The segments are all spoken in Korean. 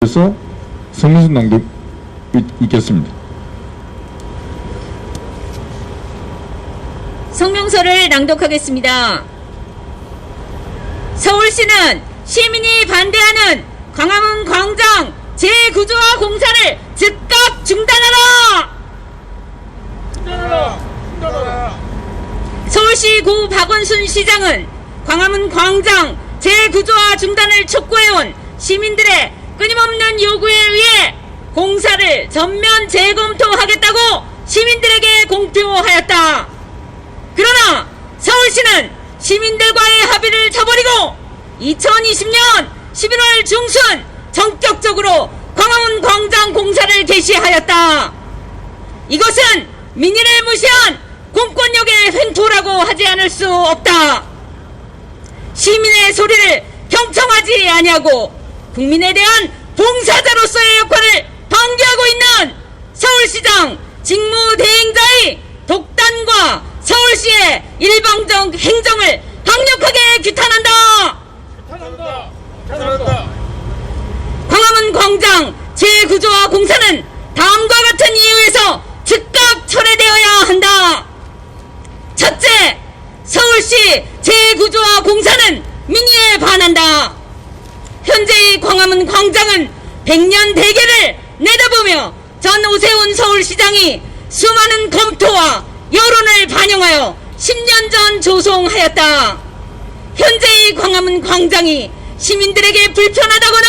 그래서 성명서 낭독 있겠습니다. 성명서를 낭독하겠습니다. 서울시는 시민이 반대하는 광화문 광장 재구조화 공사를 즉각 중단하라! 서울시 고 박원순 시장은 광화문 광장 재구조화 중단을 촉구해온 시민들의 끊임없는 요구에 의해 공사를 전면 재검토하겠다고 시민들에게 공표하였다. 그러나 서울시는 시민들과의 합의를 저버리고 2020년 11월 중순 전격적으로 광화문 광장 공사를 개시하였다. 이것은 민의를 무시한 공권력의 횡포라고 하지 않을 수 없다. 시민의 소리를 경청하지 아니하고 국민에 대한 봉사자로서의 역할을 방기하고 있는 서울시장 직무대행자의 독단과 서울시의 일방적 행정을 강력하게 규탄한다. 광화문 광장 재구조화 공사는 다음과 같은 이유에서 즉각 철회되어야 한다. 첫째, 서울시 재구조화 공사는 민의에 반한다. 현재의 광화문 광장은 100년 대계를 내다보며 전 오세훈 서울시장이 수많은 검토와 여론을 반영하여 10년 전 조성하였다. 현재의 광화문 광장이 시민들에게 불편하다거나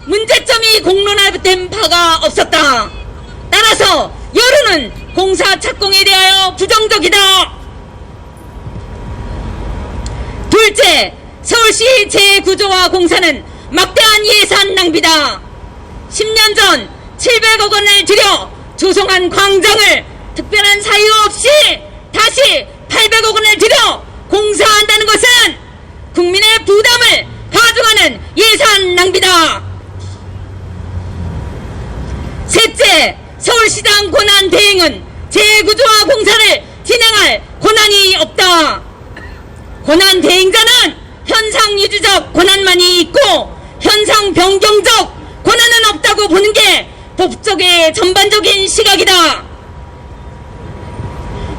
문제점이 공론화된 바가 없었다. 따라서 여론은 공사 착공에 대하여 부정적이다. 둘째, 서울시 재구조화 공사는 막대한 예산 낭비다. 10년 전 700억 원을 들여 조성한 광장을 특별한 사유 없이 다시 800억 원을 들여 공사한다는 것은 국민의 부담을 가중하는 예산 낭비다. 셋째, 서울시장 권한 대행은 재구조화 공사를 진행할 권한이 없다. 권한 대행자는 현상 유지적 권한만이 있고 현상 변경적 권한은 없다고 보는 게 법적의 전반적인 시각이다.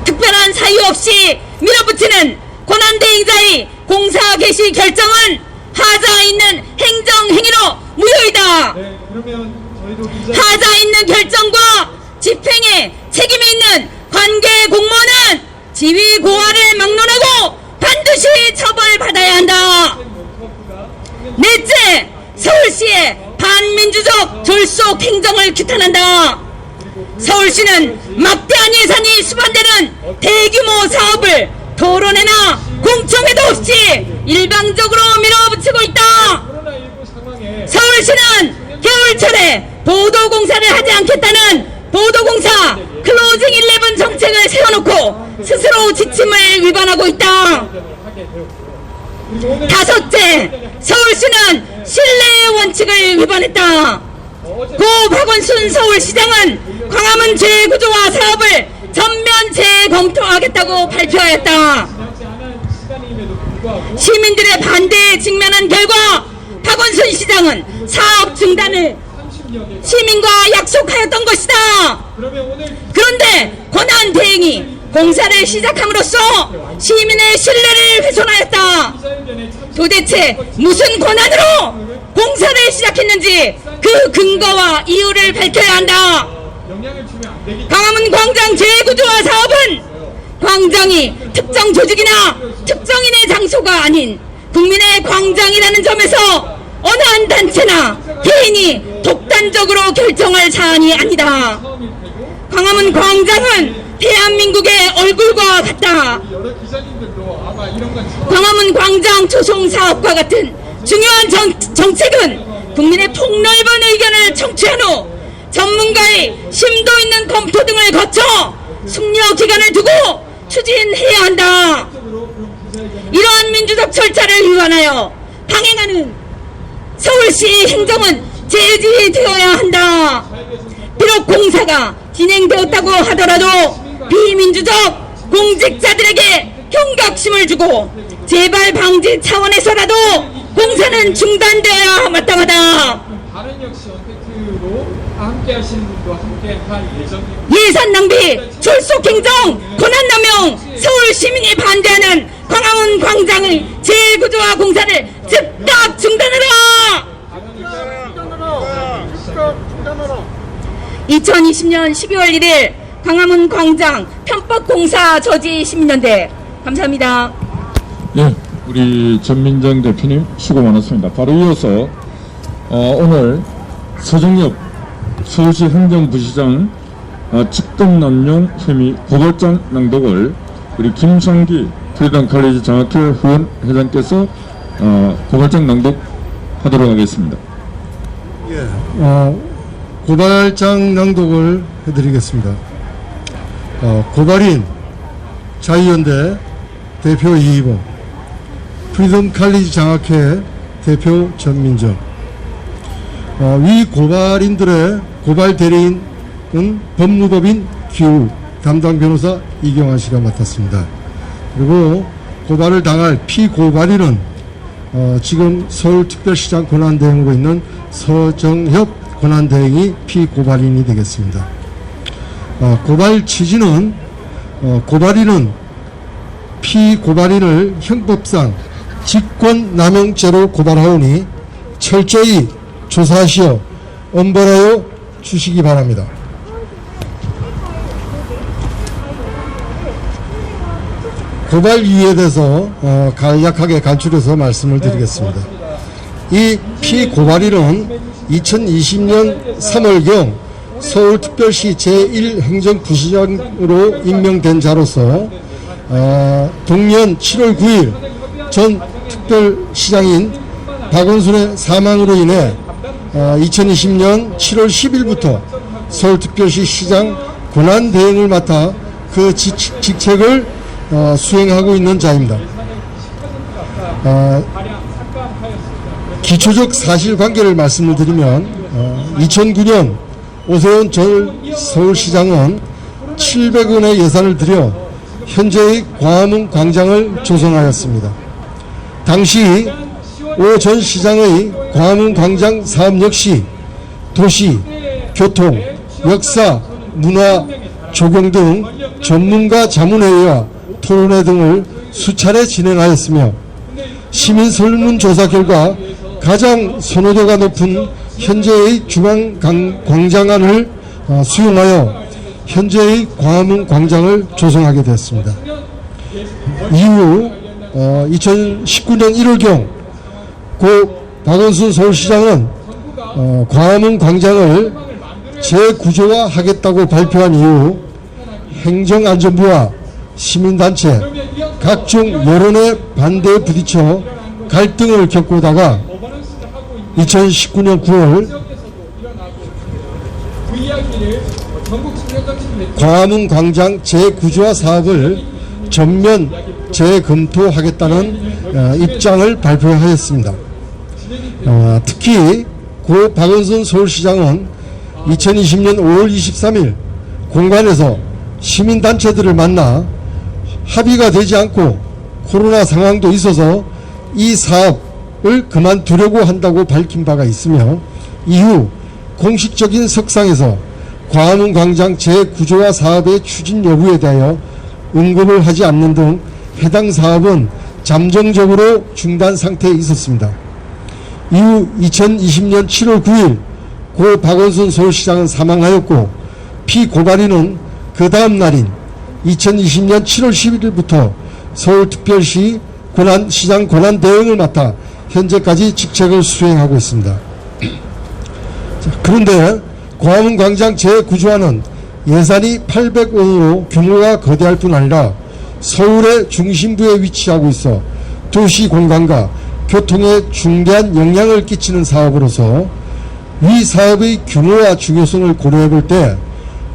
특별한 사유 없이 밀어붙이는 권한 대행자의 공사 개시 결정은 하자 있는 행정 행위로 무효이다. 네, 그러면 저희도 하자 있는 결정과 집행에 책임이 있는 관계 공무원은 지위 고하를 막론하고 반드시 처벌받아야 한다. 넷째, 서울시의 반민주적 졸속 행정을 규탄한다. 서울시는 막대한 예산이 수반되는 대규모 사업을 토론회나 공청회도 없이 일방적으로 밀어붙이고 있다. 서울시는 겨울철에 보도공사를 하지 않겠다는 보도공사 클로징 11 정책을 세워놓고 스스로 지침을 위반하고 있다. 다섯째, 서울시는 신뢰의 원칙을 위반했다. 고 박원순 서울시장은 광화문 재구조화 사업을 전면 재검토하겠다고 발표하였다. 시민들의 반대에 직면한 결과 박원순 시장은 사업 중단을 시민과 약속하였던 것이다. 그런데 권한 대행이 공사를 시작함으로써 시민의 신뢰를 훼손하였다. 도대체 무슨 권한으로 공사를 시작했는지 그 근거와 이유를 밝혀야 한다. 광화문 광장 재구조화 사업은 광장이 특정 조직이나 특정인의 장소가 아닌 국민의 광장이라는 점에서 어느 한 단체나 개인이 독단적으로 결정할 사안이 아니다. 광화문 광장은 대한민국의 얼굴과 같다. 광화문 광장 조성 사업과 같은 중요한 정책은 국민의 폭넓은 의견을 청취한 후 전문가의 심도 있는 검토 등을 거쳐 숙려 기간을 두고 추진해야 한다. 이러한 민주적 절차를 위반하여 방행하는 서울시 행정은 제지되어야 한다. 비록 공사가 진행되었다고 하더라도 비민주적 공직자들에게 경각심을 주고 재발 방지 차원에서라도 공사는 중단되어야 마땅하다. 다른 역시 언택트로 함께 하시는 분도 함께 할 예정입니다. 예산 낭비, 졸속 행정, 권한남용, 서울 시민이 반대하는 광화문 광장의 재구조화 공사를 즉각 중단하라! 2020년 12월 1일 광화문 광장 편법 공사 저지 시민연대. 감사합니다. 예, 우리 전민정 대표님 수고 많았습니다. 바로 이어서 오늘 서정엽 서울시 행정부시장 직권남용 혐의 고발장 낭독을 우리 김상기 프리덤 칼리지 장학회 후원 회장께서 고발장 낭독하도록 하겠습니다. 예, 고발장 낭독을 해드리겠습니다. 고발인 자유연대 대표 이희봉, 프리덤 칼리지 장학회 대표 전민정. 위 고발인들의 고발 대리인은 법무법인 기우 담당 변호사 이경환 씨가 맡았습니다. 그리고 고발을 당할 피고발인은 지금 서울특별시장 권한대행으로 있는 서정협 권한대행이 피고발인이 되겠습니다. 고발 취지는 고발인은 피고발인을 형법상 직권남용죄로 고발하오니 철저히 조사하시어 엄벌하여 주시기 바랍니다. 고발 이유에 대해서 간략하게 간추려서 말씀을 드리겠습니다. 이 피고발인은 2020년 3월경 서울특별시 제1행정부시장으로 임명된 자로서 동년 7월 9일 전 특별시장인 박원순의 사망으로 인해 2020년 7월 10일부터 서울특별시 시장 권한대행을 맡아 그 직책을 수행하고 있는 자입니다. 기초적 사실관계를 말씀을 드리면 2009년 오세훈 전 서울시장은 700원의 예산을 들여 현재의 광화문 광장을 조성하였습니다. 당시 오 전 시장의 광화문 광장 사업 역시 도시, 교통, 역사, 문화, 조경 등 전문가 자문회의와 토론회 등을 수차례 진행하였으며 시민 설문조사 결과 가장 선호도가 높은 현재의 중앙 광장안을 수용하여 현재의 광화문 광장을 조성하게 되었습니다. 이후 2019년 1월경 고 박원순 서울시장은 광화문 광장을 재구조화하겠다고 발표한 이후 행정안전부와 시민단체, 각종 여론의 반대에 부딪혀 갈등을 겪고다가 2019년 9월 광화문 광장 재구조화 사업을 전면 재검토하겠다는 입장을 발표하였습니다. 특히 고 박원순 서울시장은 2020년 5월 23일 공관에서 시민단체들을 만나 합의가 되지 않고 코로나 상황도 있어서 이 사업을 그만두려고 한다고 밝힌 바가 있으며 이후 공식적인 석상에서 광화문 광장 재구조화 사업의 추진 여부에 대하여 언급을 하지 않는 등 해당 사업은 잠정적으로 중단 상태에 있었습니다. 이후 2020년 7월 9일 고 박원순 서울시장은 사망하였고 피고발인은 그 다음 날인 2020년 7월 11일부터 서울특별시 시장 권한대행을 맡아 현재까지 직책을 수행하고 있습니다. 그런데 광화문 광장 재구조화는 예산이 800억으로 규모가 거대할 뿐 아니라 서울의 중심부에 위치하고 있어 도시 공간과 교통에 중대한 영향을 끼치는 사업으로서 위 사업의 규모와 중요성을 고려해 볼 때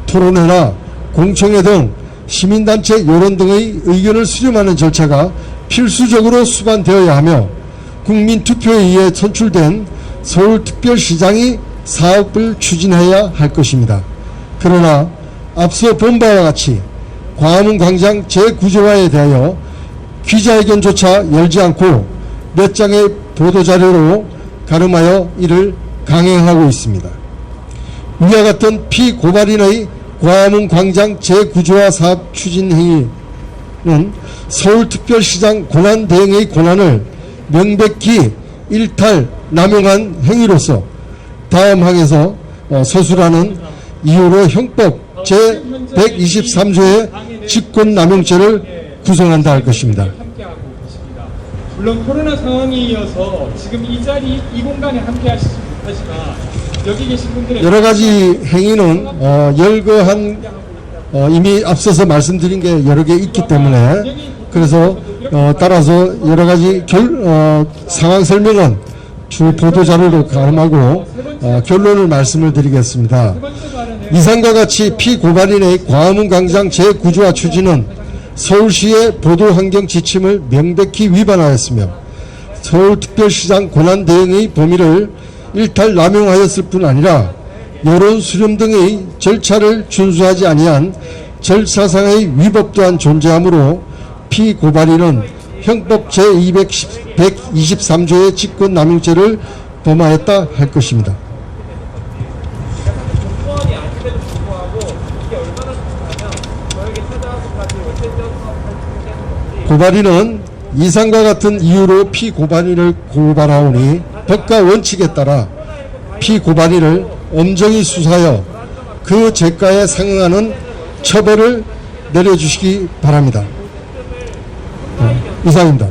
토론회나 공청회 등 시민단체 여론 등의 의견을 수렴하는 절차가 필수적으로 수반되어야 하며 국민투표에 의해 선출된 서울특별시장이 사업을 추진해야 할 것입니다. 그러나 앞서 본 바와 같이 광화문 광장 재구조화에 대하여 기자회견조차 열지 않고 몇 장의 보도자료로 가름하여 이를 강행하고 있습니다. 위와 같은 피고발인의 광화문 광장 재구조화 사업 추진 행위는 서울특별시장 권한대행의 권한을 명백히 일탈, 남용한 행위로서 다음 항에서 서술하는 이유로 형법 제123조의 직권남용죄를 구성한다 할 것입니다. 함께하고 계십니다. 물론 코로나 상황에 이어서 지금 이 자리, 이 공간에 함께하시지 못하지만 여기 계신 분들의 여러 가지 행위는 열거한 이미 앞서서 말씀드린 게 여러 개 있기 때문에 그래서 따라서 여러 가지 상황 설명은 주 보도 자료로 가름하고 결론을 말씀을 드리겠습니다. 이상과 같이 피고발인의 광화문 광장 재구조화 추진은 서울시의 보도환경 지침을 명백히 위반하였으며 서울특별시장 권한대행의 범위를 일탈 남용하였을 뿐 아니라 여론 수렴 등의 절차를 준수하지 아니한 절차상의 위법 또한 존재하므로 피고발인은 형법 제123조의 직권남용죄를 범하였다 할 것입니다. 고발인은 이상과 같은 이유로 피고발인을 고발하오니 법과 원칙에 따라 피고발인을 엄정히 수사하여 그 죄가에 상응하는 처벌을 내려주시기 바랍니다. 이상입니다.